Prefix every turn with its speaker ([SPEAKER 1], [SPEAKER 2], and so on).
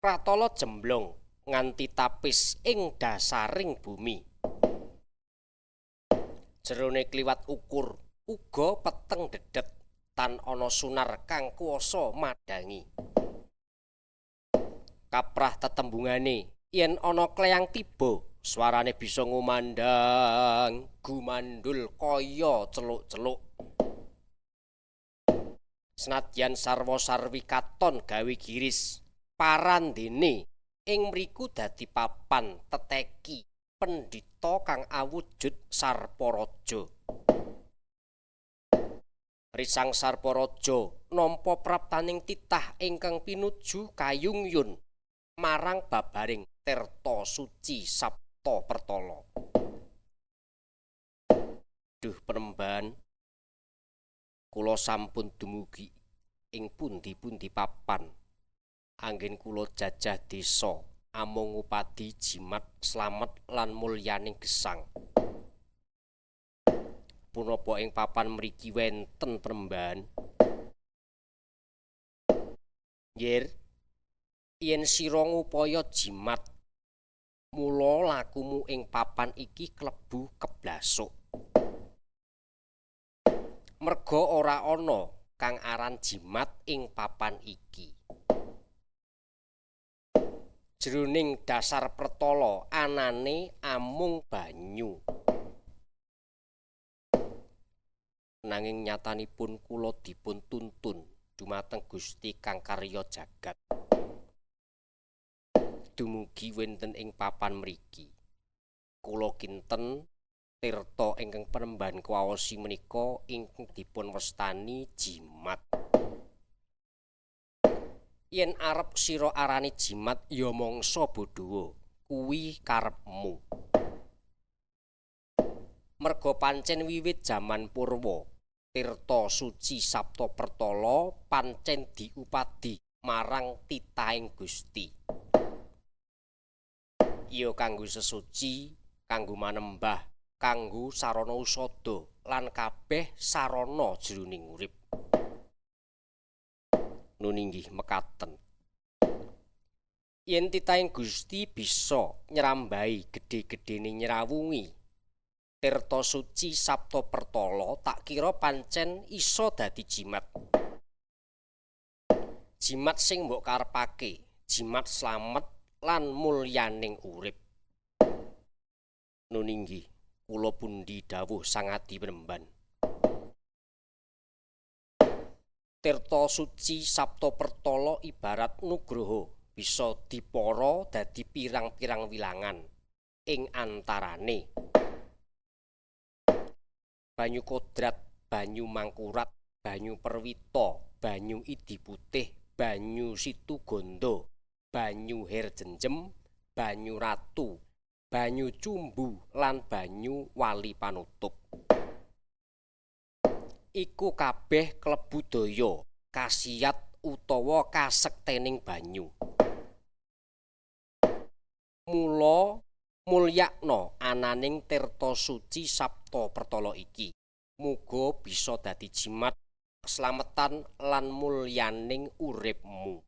[SPEAKER 1] Pratala jemblong nganti tapis ing dasaring bumi. Jerone kliwat ukur uga peteng dedet tan ana sunar kang kuwasa madangi. Kaprah tetembungane yen ana kleyang tiba swarane bisa ngumandang gumandul kaya celuk-celuk. Senadyan sarwa sarwi katon gawe giris parandene ing mriku dadi papan teteki pendhita kang awujud Sarparaja. Risang Sarparaja nampa praptaning titah ingkang pinuju kayungyun marang babaring tirta suci Saptapertala. Duh Penemban, kula sampun dumugi ing pundi-pundi papan anggen kula jajah desa amung upadi jimat slamet lan mulyaning gesang. Punapa ing papan mriki wenten Penemban? Nggih, yen sira ngupaya jimat, mula lakumu ing papan iki klebu keblasuk. Merga ora ana kang aran jimat ing papan iki. Jroning dasar pertala anane amung banyu. Nanging nyatanipun kula dipun tuntun dumateng Gusti kang karya jagat. Dumugi wonten ing papan mriki. Kula kinten tirta ingkang Penemban kuwaosi menika ingkang dipun wastani jimat. Yen arep sira arani jimat ya mangsa Badawa, kuwi karepmu. Merga pancen wiwit jaman purwa, tirta suci Saptapertala pancen diupadi marang titahing Gusti. Ya kanggo sesuci, kanggo manembah, kanggo sarana usada lan kabeh sarana jroning urip. Nuninggih mekaten. Yen titahing Gusti bisa nyrambahi gedhe-gedhene nyrawungi tirta suci Saptapertala, tak kira pancen isa dadi jimat. Jimat sing mbok karepake, jimat slamet lan mulyaning urip. Nuninggih, kula pundi dawuh Sangadi Penemban. Tirta suci Saptapertala ibarat nugraha bisa dipara dadi pirang-pirang wilangan ing antarane banyu kodrat, banyu mangkurat, banyu perwita, banyu idi putih, banyu situganda, banyu herjenjem, banyu ratu, banyu cumbu lan banyu wali panutup. Iku kabeh klebu daya, khasiat utawa kasektening banyu. Mula mulyakna ananing tirta suci Saptapertala iki. Muga bisa dadi jimat keslametan lan mulyaning uripmu.